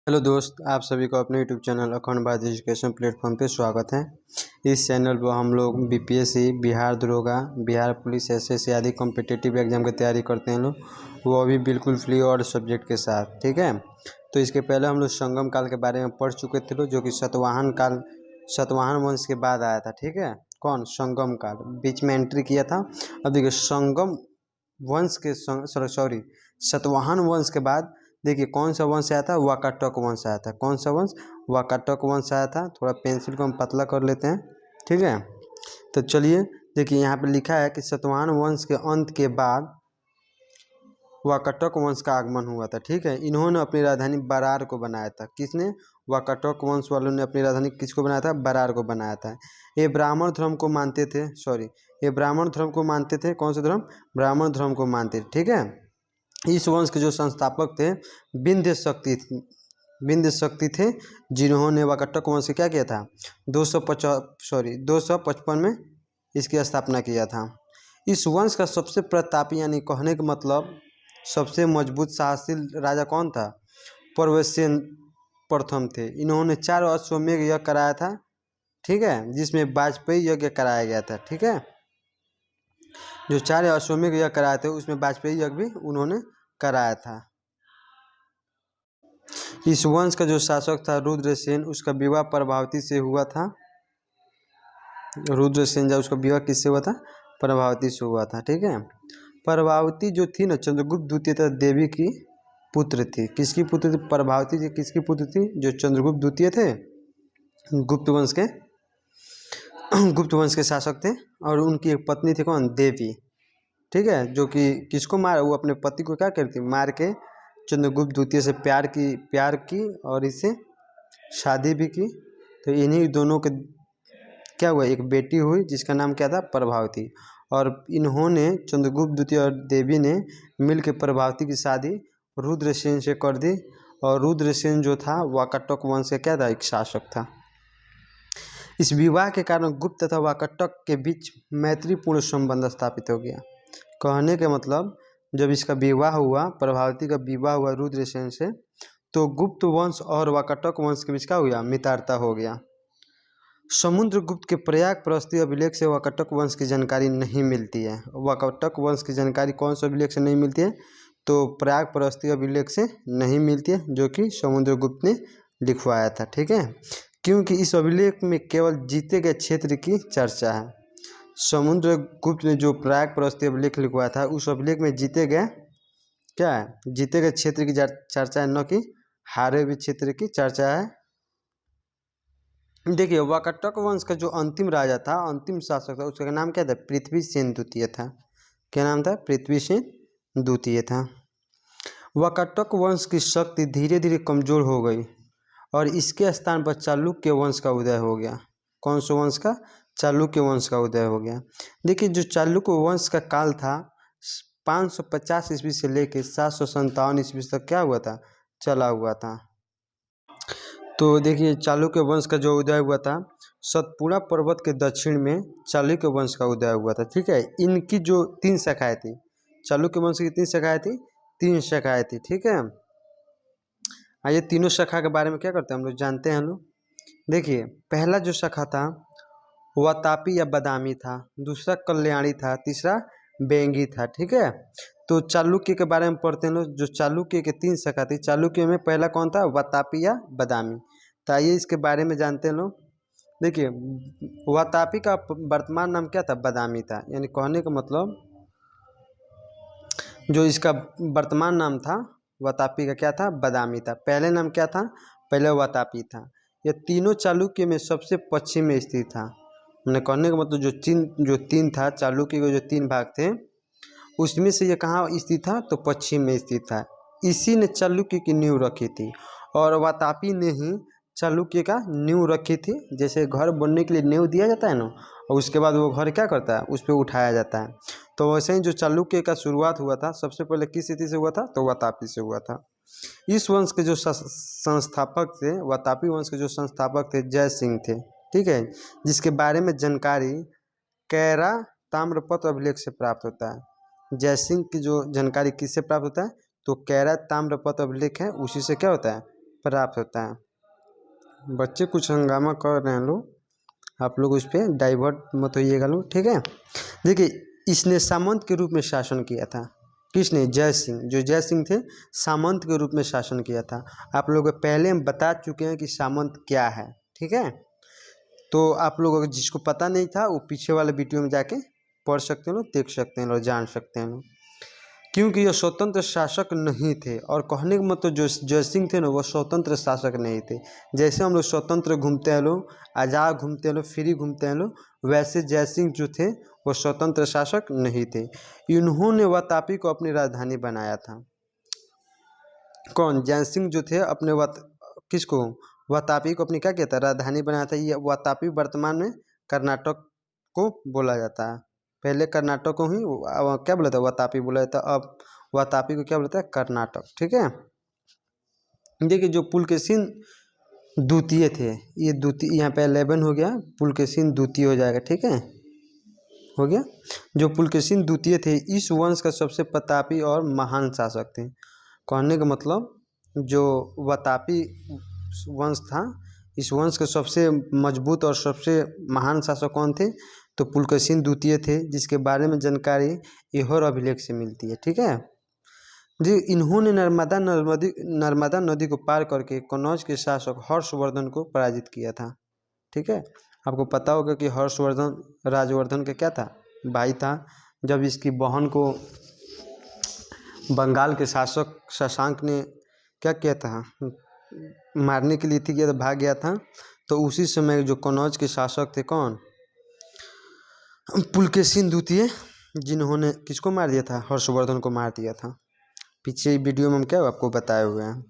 Hello दोस्त, आप सभी को अपने यूट्यूब चैनल अखंड भारत एजुकेशन प्लेटफॉर्म पे स्वागत है। इस चैनल पर हम लोग बीपीएससी, बिहार दरोगा, बिहार पुलिस, एसएससी आदि कॉम्पिटिटिव एग्जाम की तैयारी करते हैं लोग, वो भी बिल्कुल फ्री और सब्जेक्ट के साथ। ठीक है, तो इसके पहले हम लोग संगम काल के बारे में पढ़ चुके थे लोग, जो कि सातवाहन वंश के बाद आया था। ठीक है, कौन? संगम काल बीच में एंट्री किया था। अब देखिए, संगम वंश के सातवाहन वंश के बाद देखिए कौन सा वंश आया था? वाकाटक वंश आया था। कौन सा वंश? वाकाटक वंश आया था। थोड़ा पेंसिल को हम पतला कर लेते हैं। ठीक है, तो चलिए देखिए, यहाँ पे लिखा है कि सातवाहन वंश के अंत के बाद वाकाटक वंश का आगमन हुआ था। ठीक है, इन्होंने अपनी राजधानी बरार को बनाया था। किसने? वाकाटक वंश वालों ने अपनी राजधानी किसको बनाया था? बरार को बनाया था। ये ब्राह्मण धर्म को मानते थे। ये ब्राह्मण धर्म को मानते थे। कौन सा धर्म? ब्राह्मण धर्म को मानते थे। ठीक है, इस वंश के जो संस्थापक थे विंध्य शक्ति थे, जिन्होंने वाकाटक वंश से क्या किया था? 255 में इसकी स्थापना किया था। इस वंश का सबसे प्रतापी, यानी कहने का मतलब सबसे मजबूत साहसी राजा कौन था? पर्वतसेन प्रथम थे। इन्होंने 4 अश्वमेध यज्ञ कराया था। ठीक है, जिसमें वाजपेयी यज्ञ कराया गया था। ठीक है, जो 4 अश्वमेध यज्ञ कराए थे उसमें वाजपेयी यज्ञ भी उन्होंने कराया था। इस वंश का जो शासक था रुद्रसेन, उसका विवाह प्रभावती से हुआ था। रुद्रसेन जब उसका विवाह किससे हुआ था? प्रभावती से हुआ था। ठीक है, प्रभावती जो थी ना, चंद्रगुप्त द्वितीय देवी की पुत्र थी। किसकी पुत्र थी? प्रभावती जी किसकी पुत्र थी? जो चंद्रगुप्त द्वितीय थे, गुप्त वंश के शासक थे। और उनकी एक पत्नी थी, कौन? देवी। ठीक है, जो कि किसको मार, वो अपने पति को क्या करती? मार के चंद्रगुप्त द्वितीय से प्यार की और इससे शादी भी की। तो इन्हीं दोनों के क्या हुआ? एक बेटी हुई, जिसका नाम क्या था? प्रभावती। और इन्होंने, चंद्रगुप्त द्वितीय और देवी ने मिलकर प्रभावती की शादी रुद्रसेन से कर दी। और रुद्रसेन जो था वाकाटक वंश का क्या था? एक शासक था। इस विवाह के कारण गुप्त तथा वाकाटक के बीच मैत्रीपूर्ण संबंध स्थापित हो गया। कहने के मतलब, जब इसका विवाह हुआ, प्रभावती का विवाह हुआ रुद्रसेन से, तो गुप्त वंश और वाकाटक वंश के बीच क्या हो गया? मित्रता हो गया। समुद्रगुप्त के प्रयाग प्रस्ती अभिलेख से वाकाटक वंश की जानकारी नहीं मिलती है। वाकाटक वंश की जानकारी कौन से अभिलेख से नहीं मिलती है? तो प्रयाग प्रस्ती अभिलेख से नहीं मिलती है, जो कि समुद्रगुप्त ने लिखवाया था। ठीक है, क्योंकि इस अभिलेख में केवल जीते गए क्षेत्र की चर्चा है। समुद्रगुप्त ने जो प्रयाग प्रस्ती अभिलेख लिखवाया था, उस अभिलेख में जीते गए क्या है? जीते गए क्षेत्र की चर्चा है, न कि हारे हुए क्षेत्र की चर्चा है। देखिए, वाकाटक वंश का जो अंतिम राजा था, अंतिम शासक था, उसका नाम क्या था? पृथ्वीसेन द्वितीय था। क्या नाम था? पृथ्वीसेन द्वितीय था। वाकाटक वंश की शक्ति धीरे धीरे कमजोर हो गई और इसके स्थान पर चालुक्य वंश का उदय हो गया। कौन सा वंश का? चालुक्य वंश का उदय हो गया। देखिए, जो चालुक्य वंश का काल था, 550 ईस्वी से लेकर 757 ईस्वी तक क्या हुआ था? चला हुआ था। तो देखिए, चालुक्य वंश का जो उदय हुआ था, सतपुड़ा पर्वत के दक्षिण में चालुक्य वंश का उदय हुआ था। ठीक है, इनकी जो 3 शाखाएं थी, चालुक्य वंश की 3 शाखाएं थी, 3 शाखाएं थी। ठीक है, आइए तीनों शाखा के बारे में क्या करते हैं हम लोग, जानते हैं हम लोग। देखिए, पहला जो शाखा था वह तापी या बादामी था, दूसरा कल्याणी था, तीसरा बेंगी था। ठीक है, तो चालुक्य के बारे में पढ़ते हैं लोग। जो चालुक्य के 3 शाखा थी, चालुक्य में पहला कौन था? वातापी या बादामी। तो आइए इसके बारे में जानते हैं लोग। देखिए, वातापी का वर्तमान नाम क्या था? बादामी था। यानी कहने का मतलब, जो इसका वर्तमान नाम था वातापी का क्या था? बादामी था। पहले नाम क्या था? पहले वातापी था। यह तीनों चालुक्य में सबसे पश्चिम में स्थित था। मैंने कहने का मतलब, जो तीन था, चालुक्य के जो 3 भाग थे, उसमें से ये कहाँ स्थित था? तो पश्चिम में स्थित था। इसी ने चालुक्य की नींव रखी थी और वातापी ने ही चालुक्य का नींव रखी थी। जैसे घर बनने के लिए नींव दिया जाता है ना, और उसके बाद वो घर क्या करता है? उस पर उठाया जाता है। तो वैसे ही जो चालुक्य का शुरुआत हुआ था, सबसे पहले किस स्थिति से हुआ था? तो वातापी से हुआ था। इस वंश के जो संस्थापक थे, वातापी वंश के जो संस्थापक थे, जय सिंह थे। ठीक है, जिसके बारे में जानकारी कैरा ताम्रपत्र अभिलेख से प्राप्त होता है। जय सिंह की जो जानकारी किससे प्राप्त होता है? तो कैरा ताम्रपत्र अभिलेख है, उसी से क्या होता है? प्राप्त होता है। बच्चे कुछ हंगामा कर रहे हैं लोग, आप लोग उस पर डाइवर्ट मत होइएगा लोग, ठीक है। देखिए इसने सामंत के रूप में शासन किया था। किसने? जय सिंह। जो जय सिंह थे सामंत के रूप में शासन किया था। आप लोग पहले हम बता चुके हैं कि सामंत क्या है, ठीक है। तो आप लोग अगर जिसको पता नहीं था वो पीछे वाले वीडियो में जाके पढ़ सकते हैं लोग, देख सकते हैं लोग, जान सकते हैं लोग। क्योंकि ये स्वतंत्र शासक नहीं थे, और कहने का मतलब जो जय सिंह थे ना वो स्वतंत्र शासक नहीं थे। जैसे हम लोग स्वतंत्र घूमते हैं लोग, आज़ाद घूमते हैं लोग, फ्री घूमते हैं लोग, वैसे जय सिंह जो थे वो स्वतंत्र शासक नहीं थे। इन्होंने वातापी को अपनी राजधानी बनाया था। कौन? जय सिंह जो थे अपने किसको? वातापी को अपनी क्या किया था? राजधानी बनाया था। ये वातापी वर्तमान में कर्नाटक को बोला जाता है। पहले कर्नाटक को ही क्या बोला था? वातापी बोला था। अब वातापी को क्या बोलता है? कर्नाटक, ठीक है। देखिए जो पुलकेशिन द्वितीय थे, ये द्वितीय यहाँ पे 11 हो गया, पुलकेशिन द्वितीय हो जाएगा, ठीक है, हो गया। जो पुलकेशिन द्वितीय थे इस वंश का सबसे प्रतापी और महान शासक थे। कहने का मतलब जो वातापी वंश था, इस वंश के सबसे मजबूत और सबसे महान शासक कौन थे? तो पुलकेशिन द्वितीय थे, जिसके बारे में जानकारी ऐहोर अभिलेख से मिलती है, ठीक है जी। इन्होंने नर्मदा नदी को पार करके कनौज के शासक हर्षवर्धन को पराजित किया था, ठीक है। आपको पता होगा कि हर्षवर्धन राजवर्धन का क्या था? भाई था। जब इसकी बहन को बंगाल के शासक शशांक ने क्या किया था? मारने के लिए थी किया था, भाग गया था। तो उसी समय जो कनौज के शासक थे कौन? पुलकेशिन द्वितीय, जिन्होंने किसको मार दिया था? हर्षवर्धन को मार दिया था। पीछे वीडियो में हम क्या आपको बताए हुए हैं।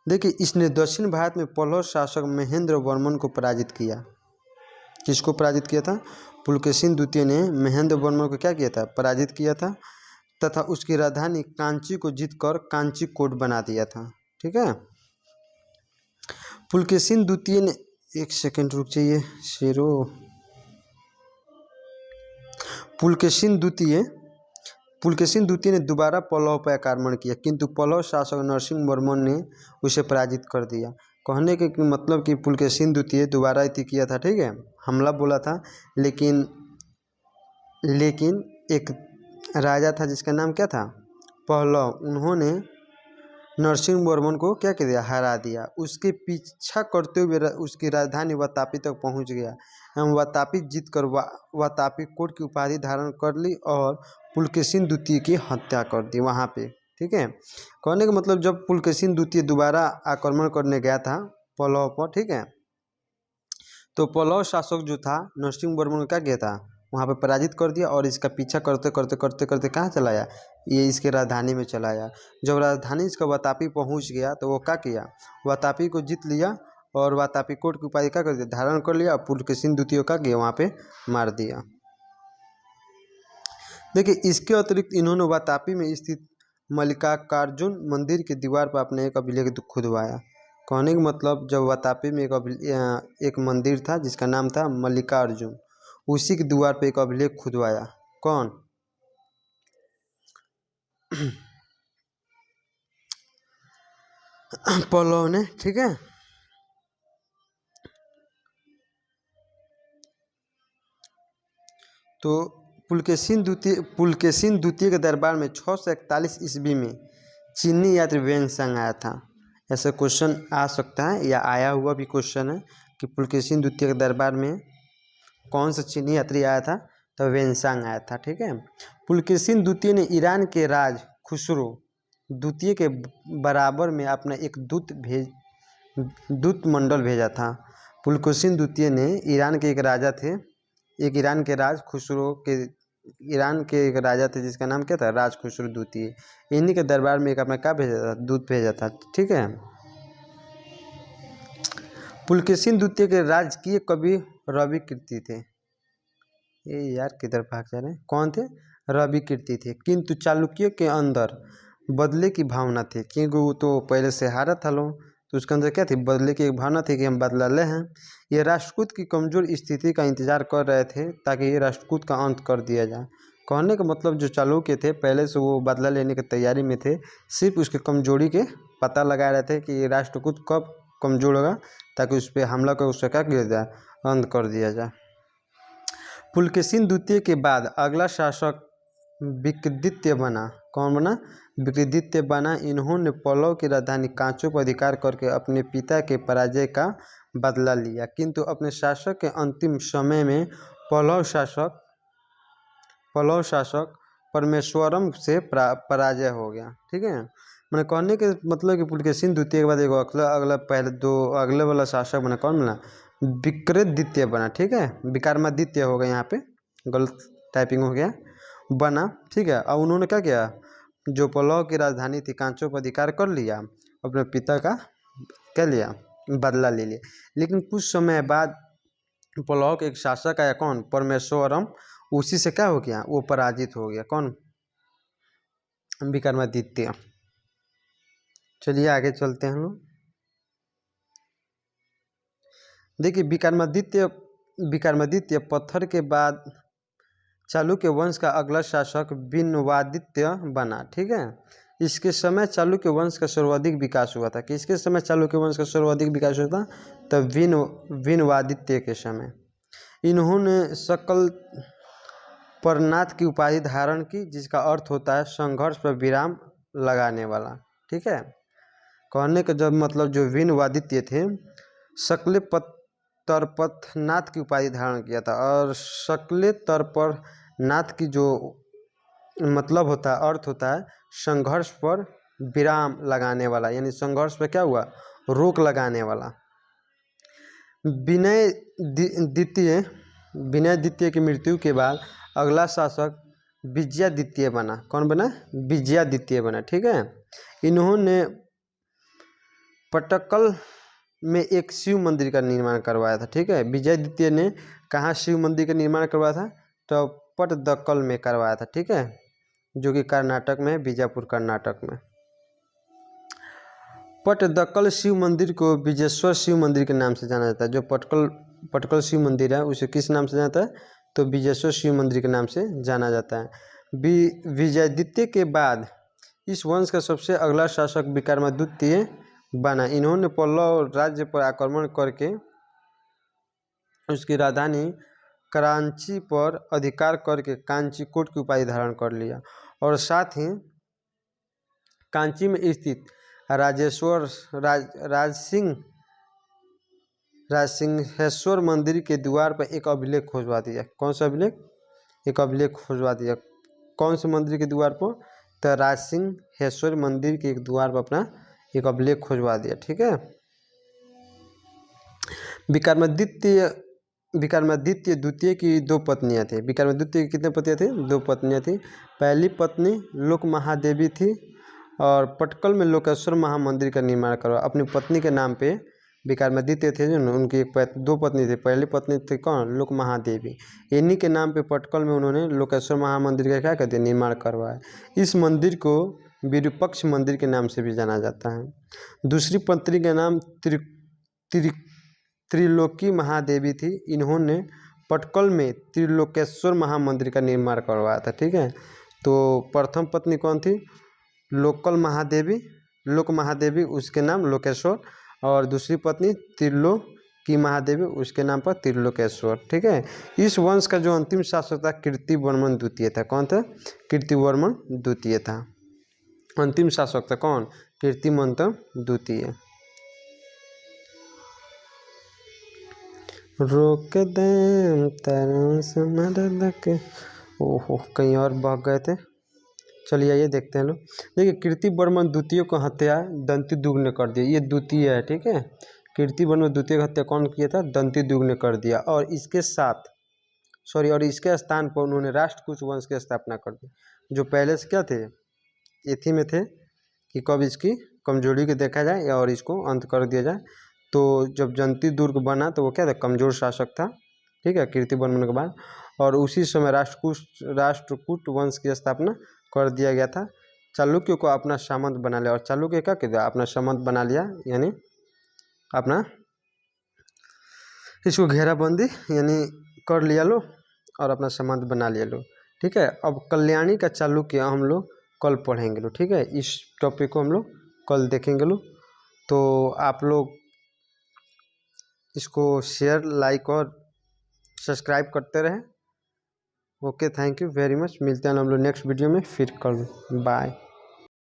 देखिए इसने दक्षिण भारत में पल्लव शासक महेंद्र वर्मन को पराजित किया। किसको पराजित किया था? पुलकेशिन द्वितीय ने महेंद्र वर्मन को क्या किया था? पराजित किया था, तथा उसकी राजधानी कांची को जीतकर कांची कोट बना दिया था, ठीक है। पुलकेशिन द्वितीय ने, एक सेकंड रुक जाइए शेरो। पुलकेशिन द्वितीय ने दोबारा पल्लव पर आक्रमण किया, किंतु पल्लव शासक नरसिंह वर्मन ने उसे पराजित कर दिया। कहने के मतलब कि पुलकेशिन द्वितीय दोबारा इति किया था, ठीक है, हमला बोला था, लेकिन एक राजा था जिसका नाम क्या था? पल्लव। उन्होंने नरसिंह वर्मन को क्या कर दिया? हरा दिया। उसके पीछा करते हुए उसकी राजधानी वातापी तक पहुंच गया एवं वातापी जीतकर वातापी कोट की उपाधि धारण कर ली और पुलकेशिन द्वितीय की हत्या कर दी वहाँ पे, ठीक है। कहने का मतलब जब पुलकेशिन द्वितीय दोबारा आक्रमण करने गया था पल्लव पर, ठीक है, तो पल्लव शासक जो था नरसिंह वर्मन का क्या था? वहाँ पे पराजित कर दिया और इसका पीछा करते करते करते करते कहाँ चला आया? ये इसके राजधानी में चला आया। जब राजधानी इसका वातापी पहुँच गया तो वो क्या किया? वातापी को जीत लिया और वातापी कोट की उपाधि क्या कर दिया? धारण कर लिया। पुलकेशिन द्वितीय का किया वहाँ पे मार दिया। देखिए इसके अतिरिक्त इन्होंने वातापी में स्थित मल्लिकार्जुन मंदिर की दीवार पर अपने एक अभिलेख खुदवाया। कहने का मतलब जब वातापी में एक मंदिर था जिसका नाम था मल्लिकार्जुन, उसी की दीवार पे एक अभिलेख खुदवाया। कौन? पल्लव ने, ठीक है। तो पुलकेशिन द्वितीय के दरबार में 641 ईस्वी में चीनी यात्री वेनसांग आया था। ऐसा क्वेश्चन आ सकता है या आया हुआ भी क्वेश्चन है कि पुलकेशिन द्वितीय के दरबार में कौन सा चीनी यात्री आया था? तो वेनसांग आया था, ठीक है। पुलकेशिन द्वितीय ने ईरान के राज खुसरो द्वितीय के बराबर में अपना एक दूत मंडल भेजा था। पुलकेशिन द्वितीय ने ईरान के एक राजा थे, एक ईरान के राज खुसरो के, ईरान के एक राजा थे जिसका नाम क्या था? राज खुसरो द्वितीय। इन्हीं के दरबार में एक अपना क्या भेजा था? दूत भेजा था, ठीक है। पुलकेशिन द्वितीय के राजकीय कवि रवि कीर्ति थे। ये यार किधर भाग जा रहे हैं? कौन थे? रवि कीर्ति थे। किंतु चालुक्य के अंदर बदले की भावना थी, क्योंकि वो तो पहले से हारा था लोग, तो उसके अंदर क्या थी? बदले की एक भावना थी कि हम बदला ले हैं। ये राष्ट्रकूट की कमजोर स्थिति का इंतजार कर रहे थे ताकि ये राष्ट्रकूट का अंत कर दिया जाए। कहने का मतलब जो चालुक्य थे पहले से वो बदला लेने की तैयारी में थे, सिर्फ उसके कमजोरी के पता लगा रहे थे कि राष्ट्रकूट कब कमजोर होगा, ताकि उस पर हमला कर उसका क्या किया जाए, अंत कर दिया जाए। पुलकेशिन द्वितीय के बाद अगला शासक विक्रमादित्य बना। कौन बना? विक्रमादित्य बना। इन्होंने पल्लव की राजधानी कांचू पर अधिकार करके अपने पिता के पराजय का बदला लिया, किंतु अपने शासक के अंतिम समय में पल्लव शासक परमेश्वरम से पराजय हो गया। ठीक है, मैंने कहने के मतलब कि पुलकेशिन द्वितीय के बाद एक अगला पहले दो अगले वाला शासक बना, कौन बना? विक्रमादित्य बना। ठीक है, विक्रमादित्य हो गया, यहाँ पे गलत टाइपिंग हो गया, बना। ठीक है, अब उन्होंने क्या किया, जो पल्लव की राजधानी थी कांचो पर अधिकार कर लिया, अपने पिता का क्या लिया, बदला ले लिया। लेकिन कुछ समय बाद पल्लव के एक शासक आया, कौन? परमेश्वरम। उसी से क्या हो गया, वो पराजित हो गया। कौन? विक्रमादित्य। चलिए आगे चलते हैं हम लोग। देखिए विक्रमादित्य पत्थर के बाद चालुक्य वंश का अगला शासक विक्रमादित्य बना। ठीक है, इसके समय चालुक्य वंश का सर्वाधिक विकास हुआ था। किसके समय चालुक्य वंश का सर्वाधिक विकास हुआ था? तो विक्रमादित्य के समय। इन्होंने सकल परनाथ की उपाधि धारण की, जिसका अर्थ होता है संघर्ष पर विराम लगाने वाला। ठीक है, कहने का जब मतलब जो विक्रमादित्य थे, सकले तरपतनाथ की उपाधि धारण किया था। और सकले तरपतनाथ की जो मतलब होता है, अर्थ होता है संघर्ष पर विराम लगाने वाला, यानी संघर्ष पर क्या हुआ, रोक लगाने वाला। विनयदित्य की मृत्यु के बाद अगला शासक विजयादित्य बना। कौन बना? विजयादित्य बना। ठीक है, इन्होंने पट्टक्कल में एक शिव मंदिर का निर्माण करवाया था। ठीक है, विजयादित्य ने कहाँ शिव मंदिर का निर्माण करवाया था? तो पट्टदकल में करवाया था। ठीक है, जो कि कर्नाटक में, बीजापुर कर्नाटक में। पट्टदकल शिव मंदिर को विजेश्वर शिव मंदिर के नाम से जाना जाता है। जो पटकल शिव मंदिर है उसे किस नाम से जाता है? तो विजेश्वर शिव मंदिर के नाम से जाना जाता है। विजयादित्य के बाद इस वंश का सबसे अगला शासक विक्रमादित्य बना। इन्होंने पल्लव राज्य पर आक्रमण करके उसकी राजधानी करांची पर अधिकार करके कांचीकोट की उपाधि धारण कर लिया, और साथ ही कांची में स्थित राजसिंहेश्वर मंदिर के द्वार पर एक अभिलेख खोजवा दिया। कौन सा अभिलेख? एक अभिलेख खोजवा दिया। कौन से मंदिर के द्वार पर? तो राजसिंहेश्वर मंदिर के एक द्वार पर अपना एक अभिलेख खोजवा दिया। ठीक है, विक्रमादित्य द्वितीय की दो पत्नियां थी। विक्रमादित्य की कितने पत्नियां थी? दो पत्नियां थी। पहली पत्नी लोक महादेवी थी, और पटकल में लोकेश्वर महामंदिर का निर्माण करवा अपनी पत्नी के नाम पे। विक्रमादित्य थे जो, उनकी दो पत्नी थी। पहली पत्नी थी कौन? लोक महादेवी। इन्हीं के नाम पे पटकल में उन्होंने लोकेश्वर महामंदिर का क्या कहते हैं, निर्माण करवाया। इस मंदिर को विरूपक्ष मंदिर के नाम से भी जाना जाता है। दूसरी पत्नी का नाम त्रिलोकी महादेवी थी। इन्होंने पटकल में त्रिलोकेश्वर महामंदिर का निर्माण करवाया था। ठीक है, तो प्रथम पत्नी कौन थी? लोक महादेवी, उसके नाम लोकेश्वर, और दूसरी पत्नी त्रिलोकी महादेवी, उसके नाम पर त्रिलोकेश्वर। ठीक है, इस वंश का जो अंतिम शासक था कीर्तिवर्मन द्वितीय था। कौन था? कीर्तिवर्मन द्वितीय था। अंतिम शासक था कौन? कीर्तिवर्मन द्वितीय। रोक दे ओहो, कहीं और भाग गए थे। चलिए ये देखते हैं लोग। देखिए, कीर्तिवर्मन द्वितीय को हत्या दंतिदुग ने कर दिया। ये द्वितीय है। ठीक है, कीर्तिवर्मन द्वितीय की हत्या कौन किया था? दंतिदुग ने कर दिया। और इसके स्थान पर उन्होंने राष्ट्रकूट वंश की स्थापना कर दी, जो पहले से क्या थे, एथी में थे कि कब इसकी कमजोरी को देखा जाए और इसको अंत कर दिया जाए। तो जब दंतिदुर्ग बना तो वो क्या था, कमजोर शासक था। ठीक है, कीर्तिवर्मन के बाद, और उसी समय राष्ट्रकूट वंश की स्थापना कर दिया गया था। चालुक्य को अपना सामंत बना लिया, और चालुक्य क्या किया, अपना सामंत बना लिया, यानी अपना इसको घेराबंदी यानी कर लिया लो, और अपना सामंत बना लिया लो। ठीक है, अब कल्याणी का चालुक्य हम लोग कल पढ़ेंगे लो। ठीक है, इस टॉपिक को हम लोग कल देखेंगे लोग। तो आप लोग इसको शेयर, लाइक और सब्सक्राइब करते रहें। Okay, thank you very much. मिलते हैं हम लोग नेक्स्ट वीडियो में फिर कल। बाय।